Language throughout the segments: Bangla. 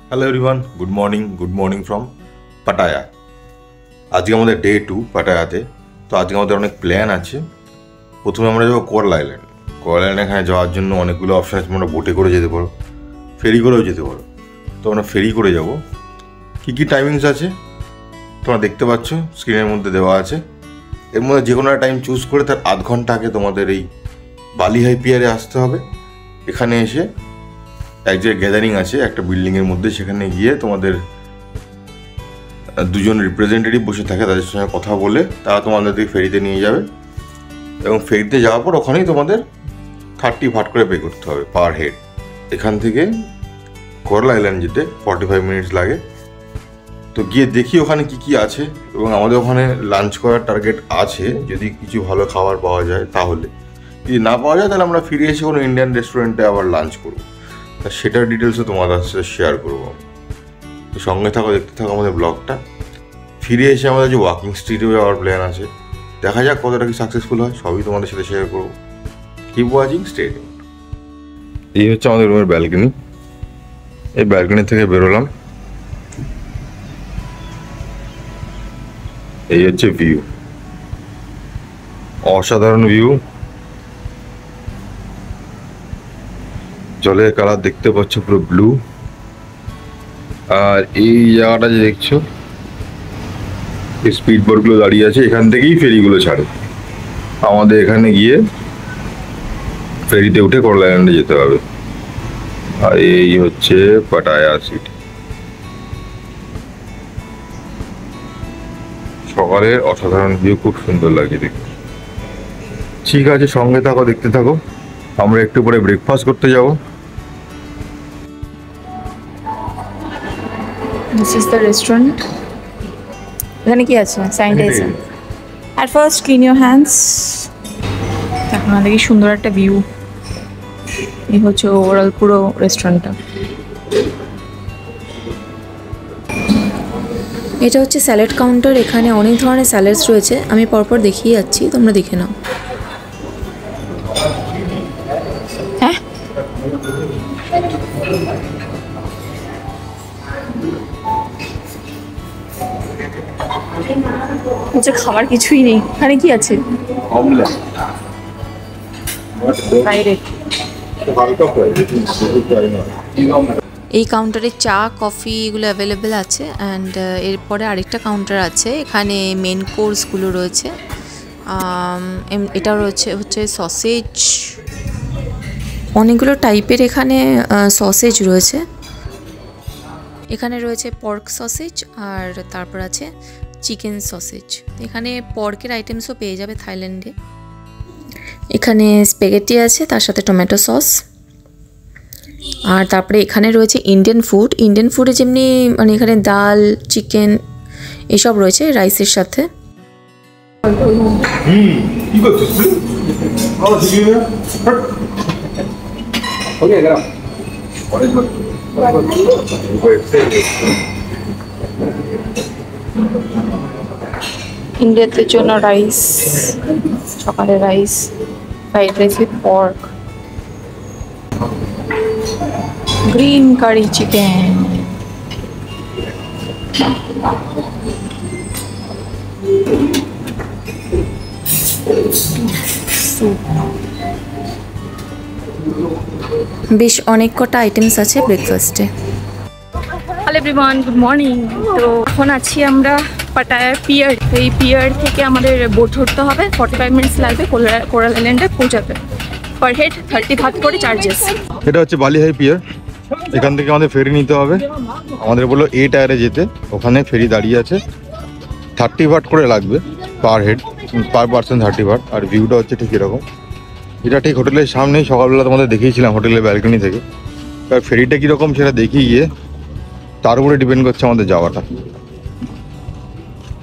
Hello everyone, good morning from Pattaya. আজকে আমাদের ডে 2 পাটায়াতে। তো আজকে আমাদের অনেক প্ল্যান আছে। প্রথমে আমরা যাবো কোরাল আইল্যান্ড। কোরাল আইল্যান্ড এখানে যাওয়ার জন্য অনেকগুলো অপশান আছে। আমরা বোটে করে যেতে পারো, ফেরি করেও যেতে পারো। তো আমরা ফেরি করে যাব। কী কী টাইমিংস আছে তোমরা দেখতে পাচ্ছ, স্ক্রিনের মধ্যে দেওয়া আছে। এর মধ্যে যে কোনো একটা টাইম চুজ করে তার আধ ঘন্টা আগে তোমাদের এই বালি হাই পিয়ারে আসতে হবে। এখানে এসে এক জায়গায় গ্যাদারিং আছে একটা বিল্ডিংয়ের মধ্যে, সেখানে গিয়ে তোমাদের দুজন রিপ্রেজেন্টেটিভ বসে থাকে, তাদের সঙ্গে কথা বলে তারা তোমাদেরকে ফেরিতে নিয়ে যাবে। এবং ফেরিতে যাওয়ার পর ওখানেই তোমাদের 30 ভাট করে পে করতে হবে পার হেড। এখান থেকে কোরাল আইল্যান্ড যেতে 45 মিনিটস লাগে। তো গিয়ে দেখি ওখানে কি কি আছে, এবং আমাদের ওখানে লাঞ্চ করার টার্গেট আছে। যদি কিছু ভালো খাবার পাওয়া যায় তাহলে, যদি না পাওয়া যায় তাহলে আমরা ফিরে এসে কোনো ইন্ডিয়ান রেস্টুরেন্টে আবার লাঞ্চ করবো। তা সেটার ডিটেলসও তোমাদের সাথে শেয়ার করবো। তো সঙ্গে থাকো, দেখতে থাকো আমাদের ব্লগটা। ফিরে এসে আমাদের যে ওয়াকিং স্ট্রিটে যাওয়ার প্ল্যান আছে, দেখা যাক কতটা কি সাকসেসফুল হয়, সবই তোমাদের সাথে শেয়ার করবো। Keep watching, stay tuned. এই হচ্ছে আমাদের রুমের ব্যালকনি। এই ব্যালকনি থেকে বেরোলাম, এই হচ্ছে ভিউ, অসাধারণ ভিউ। জলের কালার দেখতে পাচ্ছ পুরো ব্লু। আর এই জায়গাটা যে দেখছো, স্পিড বোটগুলো দাঁড়িয়ে আছে, এখান থেকেই ফেরিগুলো ছাড়ে। আমাদের এখানে গিয়ে ফেরিতে উঠে কোরাল আইল্যান্ডে যেতে হবে। আর এই হচ্ছে পাটায়া সিটি। সকালের অসাধারণ ভিউ, খুব সুন্দর লাগছে দেখতে। ঠিক আছে, সঙ্গে থাকো, দেখতে থাকো। আমরা একটু পরে ব্রেকফাস্ট করতে যাব। This is the restaurant. এখানে কি আছে? Sanitiser. At first clean your hands. এখন দেখি সুন্দর একটা ভিউ। এই হচ্ছে ওভারঅল পুরো রেস্টুরেন্টটা। এটা হচ্ছে স্যালাড কাউন্টার। এখানে অনেক ধরনের স্যালাডস রয়েছে, আমি পরপর দেখিয়ে যাচ্ছি, তোমরা দেখে নাও। হ্যাঁ, হচ্ছে খাবার কিছুই নেই। এখানে কি আছে? বাইরে এই কাউন্টারে চা, কফি এগুলো অ্যাভেলেবেল আছে। অ্যান্ড এরপরে আরেকটা কাউন্টার আছে, এখানে মেন কোর্সগুলো রয়েছে। এটা হচ্ছে সসেজ, অনেকগুলো টাইপের এখানে সসেজ রয়েছে। এখানে রয়েছে পর্ক সসেজ, আর তারপর আছে চিকেন সসেজ। এখানে পর্কের আইটেমসও পেয়ে যাবে থাইল্যান্ডে। এখানে স্প্যাগেটি আছে, তার সাথে টমেটো সস। আর তারপরে এখানে রয়েছে ইন্ডিয়ান ফুডে যেমনি মানে এখানে ডাল, চিকেন এসব রয়েছে রাইসের সাথে। ইন্ডিয়াদের জন্য রাইস, সকালে rice, fried rice with pork, green curry chicken, soup. বেশ অনেক কটা আইটেমস আছে ব্রেকফাস্টে। Hello everyone, good morning. তো এখন আছি আমরা পাটায়া পিয়ার। এই পিয়ার থেকে আমাদের বোট ধরতে হবে, 45 মিনিটস লাগবে কোরাল আইল্যান্ডে পৌঁছাতে। পার হেড 30 ভাট করে চার্জেস। এটা হচ্ছে বালি হাই পিয়ার। এখান থেকে আমাদের ফেরি নিতে হবে। আমাদের বললো এ টায়ারে যেতে, ওখানে ফেরি দাঁড়িয়ে আছে। 30 ভাট করে লাগবে per head, per person 30 baht. আর ভিউটা হচ্ছে ঠিক এরকম। এটা ঠিক হোটেলের সামনেই, সকালবেলা তোমাদের দেখিয়েছিলাম হোটেলের ব্যালকনি থেকে। আর ফেরিটা কীরকম সেটা দেখিয়ে গিয়ে তার উপরে ডিপেন্ড করছে আমাদের যাওয়াটা।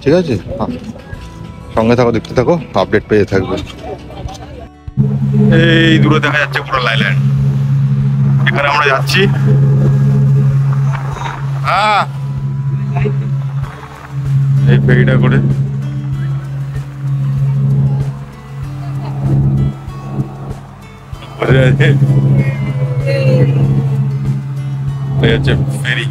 ঠিক আছে, হ্যাঁ, সঙ্গে থাকো, দেখতে থাকো, আপডেট পেয়ে থাকবে। এই দূরে দেখা যাচ্ছে কোরাল আইল্যান্ড, এখানে আমরা যাচ্ছি। হ্যাঁ, এই ফেরিটা করে এই হচ্ছে ফেরি।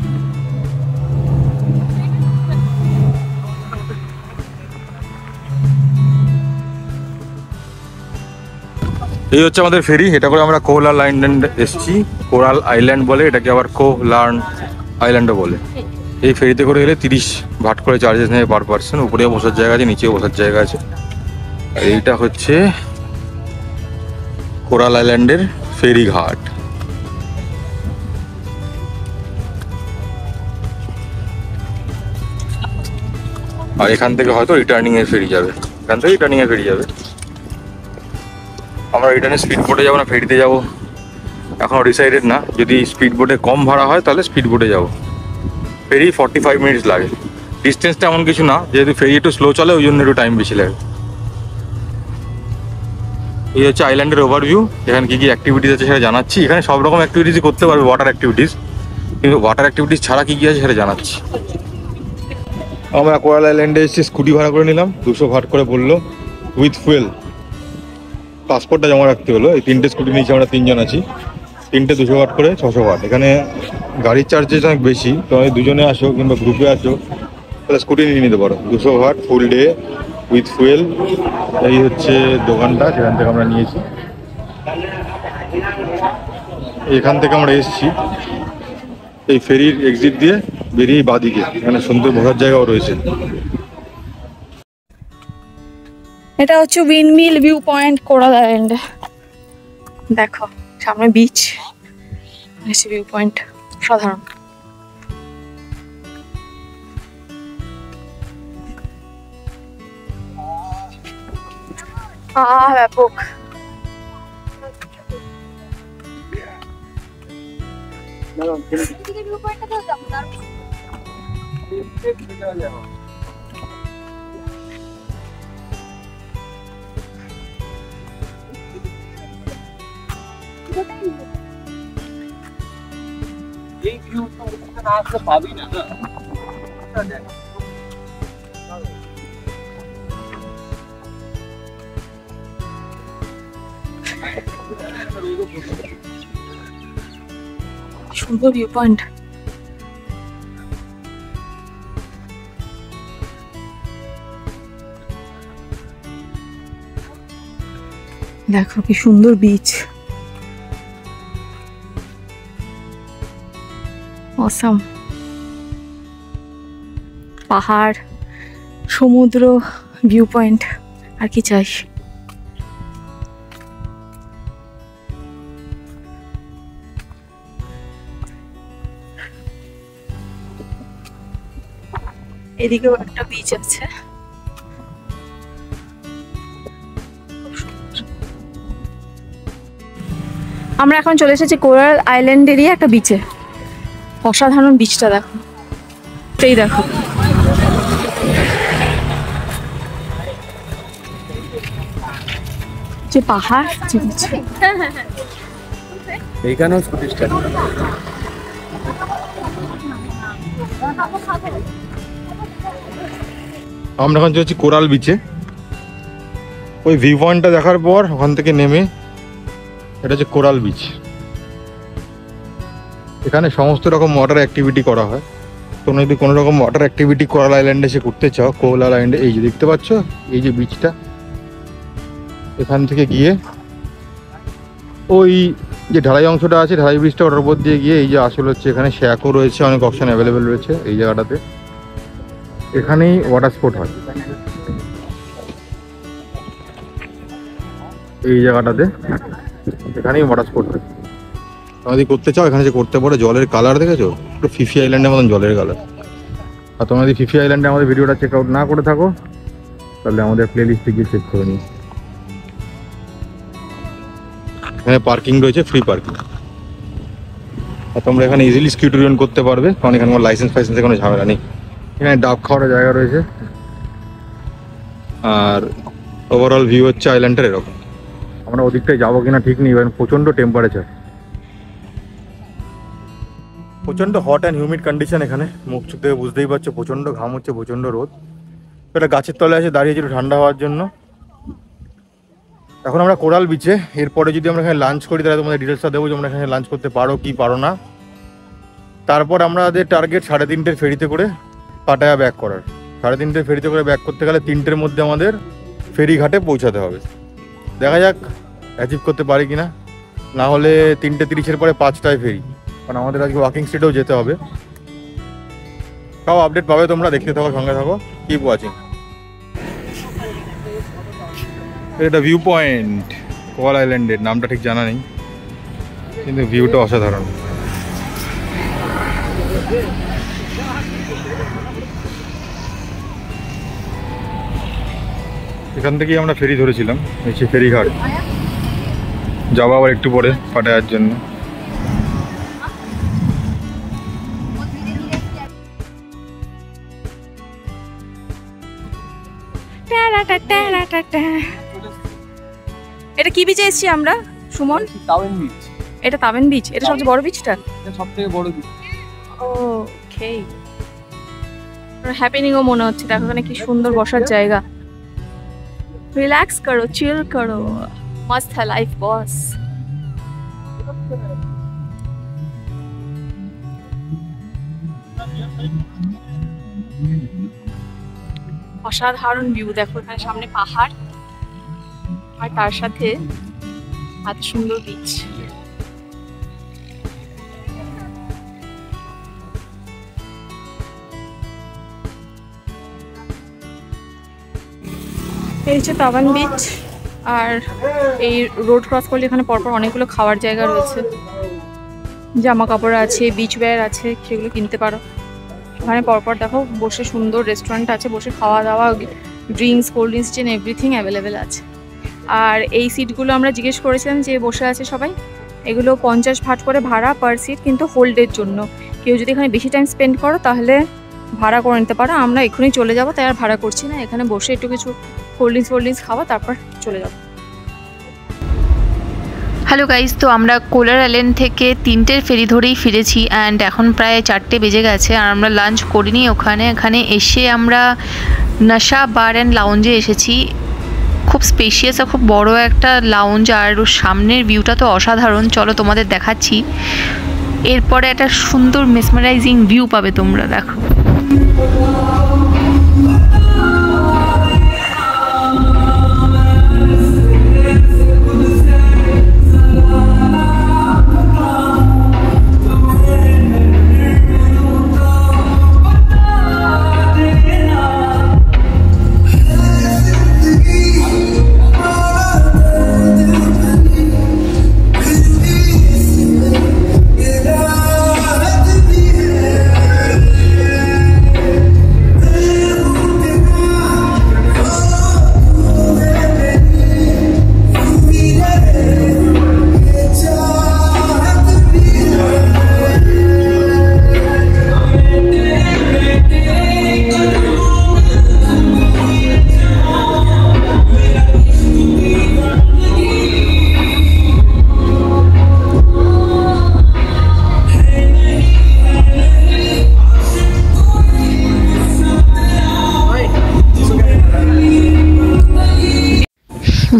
এই হচ্ছে আমাদের ফেরি, এটা করে আমরা কোরাল আইল্যান্ড এসেছি। কোরাল আইল্যান্ড বলে এটাকে, আবার কোলার্ন আইল্যান্ডও বলে। এই ফেরিতে করে গেলে 30 ভাট করে চার্জেস নেবে পার পার্সন। উপরে বসার জায়গা আছে, নিচেও বসার জায়গা আছে। আর এইটা হচ্ছে কোরাল আইল্যান্ডের ফেরি ঘাট। আর এখান থেকে হয়তো রিটার্নিং এর ফেরি যাবে, এখান থেকে রিটার্নিং এর ফেরি যাবে। আমরা রিটার্নে স্পিড বোটে যাবো না ফেরিতে যাবো এখনো ডিসাইডেড না। যদি স্পিড বোটে কম ভাড়া হয় তাহলে স্পিড বোটে যাবো। ফেরি 45 মিনিটস লাগে। ডিস্টেন্সটা এমন কিছু না, যেহেতু ফেরি একটু স্লো চলে ওই জন্য একটু টাইম বেশি লাগে। এই হচ্ছে আইল্যান্ডের ওভারভিউ। এখানে কী কী অ্যাক্টিভিটিস আছে সেটা জানাচ্ছি। এখানে সব রকম অ্যাক্টিভিটিসই করতে পারবে, ওয়াটার অ্যাক্টিভিটিস, কিন্তু ওয়াটার অ্যাক্টিভিটিস ছাড়া কী কী আছে সেটা জানাচ্ছি। আমরা কোরাল আইল্যান্ডে এসে স্কুটি ভাড়া করে নিলাম, 200 ভাট করে বললো উইথ ফুয়েল। পাসপোর্টটা জমা রাখতে হলো। এই 3টে স্কুটি নিয়েছি, আমরা 3 জন আছি। 3টে 200 ভাট করে 600 ভাট। এখানে গাড়ির চার্জেস অনেক বেশি, তো দুজনে আসো কিংবা গ্রুপে আসো তাহলে স্কুটি নিয়ে নিতে পারো। 200 ভাট ফুল ডে উইথ ফুয়েল। এই হচ্ছে দোকানটা, সেখান থেকে আমরা নিয়েছি। এখান থেকে আমরা এসেছি এই ফেরির এক্সিট দিয়ে বেরিয়ে বাদিকে, এখানে সুন্দর বসার জায়গাও রয়েছে। এটা হচ্ছে উইন্ডমিল ভিউ পয়েন্ট কোরাল আইল্যান্ডে। দেখো সামনে বিচ, নিচে ভিউ পয়েন্ট, সাধারণ। ব্যাপক। এই ভিউ তো না আসলে পাবি না। সুন্দর ভিউ পয়েন্ট। দেখো কি সুন্দর বিচ, অসাম। পাহাড়, সমুদ্র, ভিউ পয়েন্ট, আর কি চাই। এদিকেও একটা বিচ আছে। আমরা এখন চলে এসেছি কোরাল আইল্যান্ডেরই একটা বিচে। অসাধারণ বিচটা দেখো, এই দেখো। যে পাহাড়, যে বিচ। এইখানেও স্কুটি স্ট্যান্ড। আমরা এখন চলছি কোরাল বিচে। ওই ভিউ পয়েন্টটা দেখার পর ওখান থেকে নেমে এটা হচ্ছে কোরাল বিচ। এখানে সমস্ত রকম ওয়াটার অ্যাক্টিভিটি করা হয়। তোমরা যদি কোনো রকম ওয়াটার অ্যাক্টিভিটি কোরাল আইল্যান্ডে এসে করতে চাও, কোরাল আইল্যান্ডে এই যে দেখতে পাচ্ছ এই যে বিচটা, এখান থেকে গিয়ে ওই যে ঢালাই অংশটা আছে, ঢালাই ব্রিজটা, ওটার উপর দিয়ে গিয়ে এই যে আসল হচ্ছে এখানে শ্যাকও রয়েছে, অনেক অপশন অ্যাভেলেবেল রয়েছে এই জায়গাটাতে। এখানেই ওয়াটার স্পোর্ট হয় এই জায়গাটাতে, এখানেই ওয়াটার স্পোর্ট হয়। তোমরা যদি করতে চাও এখানে যে করতে পারো। জলের কালার দেখেছো, একটু ফিফি আইল্যান্ডের মতন জলের কালার। আর তোমরা যদি ফিফি আইল্যান্ডে আমাদের ভিডিওটা চেক আউট না করে থাকো তাহলে আমাদের প্লে লিস্টে গিয়ে চেক করে নিই। এখানে পার্কিং রয়েছে, ফ্রি পার্কিং। আর তোমরা এখানে ইজিলি স্কুটি রান করতে পারবে, কারণ এখানে কোনো লাইসেন্স ফাইসেন্সের কোনো ঝামেলা নেই। এখানে ডাব খাওয়ার জায়গা রয়েছে। আর ওভারঅল ভিউ হচ্ছে আইল্যান্ডের এরকম। আমরা ওদিকটায় যাবো কিনা ঠিক নেই, প্রচণ্ড টেম্পারেচার, প্রচণ্ড হট অ্যান্ড হিউমিড কন্ডিশন। এখানে মুখ চুখ থেকে বুঝতেই পারছো প্রচণ্ড ঘাম হচ্ছে, প্রচণ্ড রোদ। এটা গাছের তলায় এসে দাঁড়িয়েছি একটু ঠান্ডা হওয়ার জন্য। এখন আমরা কোরাল বিচে। এরপরে যদি আমরা এখানে লাঞ্চ করি তাহলে তোমাদের ডিটেলসটা দেবো যে আমরা এখানে লাঞ্চ করতে পারো কি পারো না। তারপর আমাদের টার্গেট 3:30 ফেরিতে করে পাটায়া ব্যাক করার। 3:30 ফেরিতে করে ব্যাক করতে গেলে 3টের মধ্যে আমাদের ফেরি ঘাটে পৌঁছাতে হবে। দেখা যাক অ্যাচিভ করতে পারি কিনা, না হলে 3:30-এর পরে 5টায় ফেরি, কারণ আমাদের আজকে ওয়াকিং স্ট্রিটেও যেতে হবে। সব আপডেট পাবে তোমরা, দেখতে থাকো, সঙ্গে থাকো, কিপ ওয়াচিং। এটা ভিউ পয়েন্ট কোয়াল আইল্যান্ডের, নামটা ঠিক জানা নেই, কিন্তু ভিউটা অসাধারণ। এখান থেকেই আমরা ফেরি ধরেছিলাম, নিচে ফেরিঘাট যাবো আবার একটু পরে পাটায়ার জন্য। এটা কি বিচে এসেছি আমরা সুমন? তাওয়েন বিচ। এটা তাবেন বিচ, এটা সবচেয়ে বড় বিচটা? এটা সবথেকে বড় বিচ। ওকে, হ্যাপেনিংও মনে হচ্ছে। দেখো এখানে কি সুন্দর বসার জায়গা, রিল্যাক্স করো, চিল করো, মস্ত হ্যাঁ লাইফ বস। অসাধারণ ভিউ, দেখো এখানে সামনে পাহাড় আর তার সাথে এত সুন্দর বিচ। এই হচ্ছে তাওয়ান বিচ, আর এই রোড ক্রস করলে এখানে পরপর অনেকগুলো খাওয়ার জায়গা রয়েছে, জামা কাপড় আছে, বিচ ওয়্যার আছে, সেগুলো কিনতে পারো। এখানে পরপর দেখো বসে সুন্দর রেস্টুরেন্ট আছে, বসে খাওয়া দাওয়া, drinks, cold drinks, chain everything available আছে। আর এই সিটগুলো আমরা জিজ্ঞেস করেছিলাম যে বসে আছে সবাই, এগুলো 50 ভাট করে ভাড়া পার সিট, কিন্তু হোল্ডের জন্য। কেউ যদি এখানে বেশি টাইম স্পেন্ড করো তাহলে ভাড়া করে নিতে পারো। আমরা এখনই চলে যাবো, তাই আর ভাড়া করছি না, এখানে বসে একটু কিছু কোল্ড ড্রিঙ্কস খাওয়া, তারপর চলে যাবো। হ্যালো গাইস, তো আমরা কোলার আইল্যান্ড থেকে 3টের ফেরি ধরেই ফিরেছি, অ্যান্ড এখন প্রায় 4টে বেজে গেছে, আর আমরা লাঞ্চ করিনি এখানে এসে আমরা নাশা বার অ্যান্ড লাউঞ্জে এসেছি। খুব স্পেশিয়াস আর খুব বড় একটা লাউঞ্জ, আর সামনের ভিউটা তো অসাধারণ। চলো তোমাদের দেখাচ্ছি। এরপরে একটা সুন্দর মেসমারাইজিং ভিউ পাবে তোমরা, দেখো।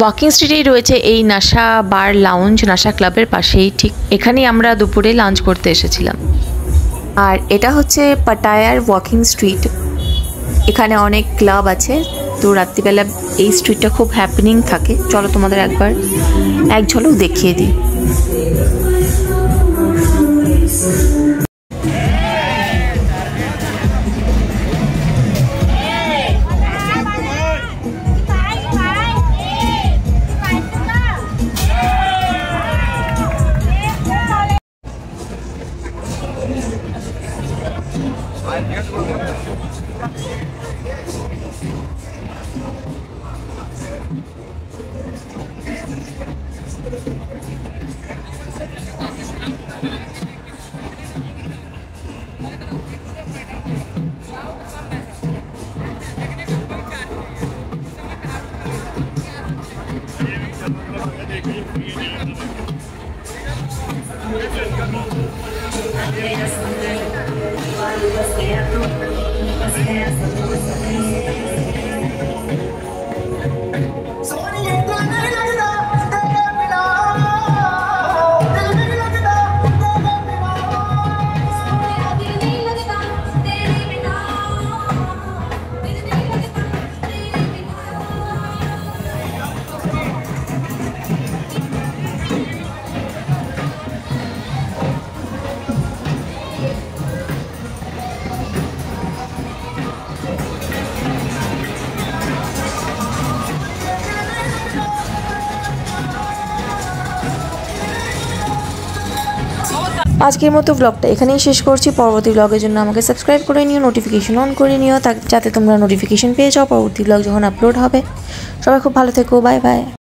ওয়াকিং স্ট্রিটেই রয়েছে এই নাশা বার লাউঞ্জ, নাশা ক্লাবের পাশেই, ঠিক এখানেই আমরা দুপুরে লাঞ্চ করতে এসেছিলাম। আর এটা হচ্ছে পাটায়ার ওয়াকিং স্ট্রিট, এখানে অনেক ক্লাব আছে, তো রাত্রিবেলা এই স্ট্রিটটা খুব হ্যাপেনিং থাকে। চলো তোমাদের একবার এক ঝলক দেখিয়ে দিই। আজকের মতো ব্লগটা এখানেই শেষ করছি। পরবর্তী ব্লগের জন্য আমাকে সাবস্ক্রাইব করে নিও, নোটিফিকেশন অন করে নিও, যাতে তোমরা নোটিফিকেশন পেয়ে যাও পরবর্তী ব্লগ যখন আপলোড হবে। সবাই খুব ভালো থেকো, বাই বাই।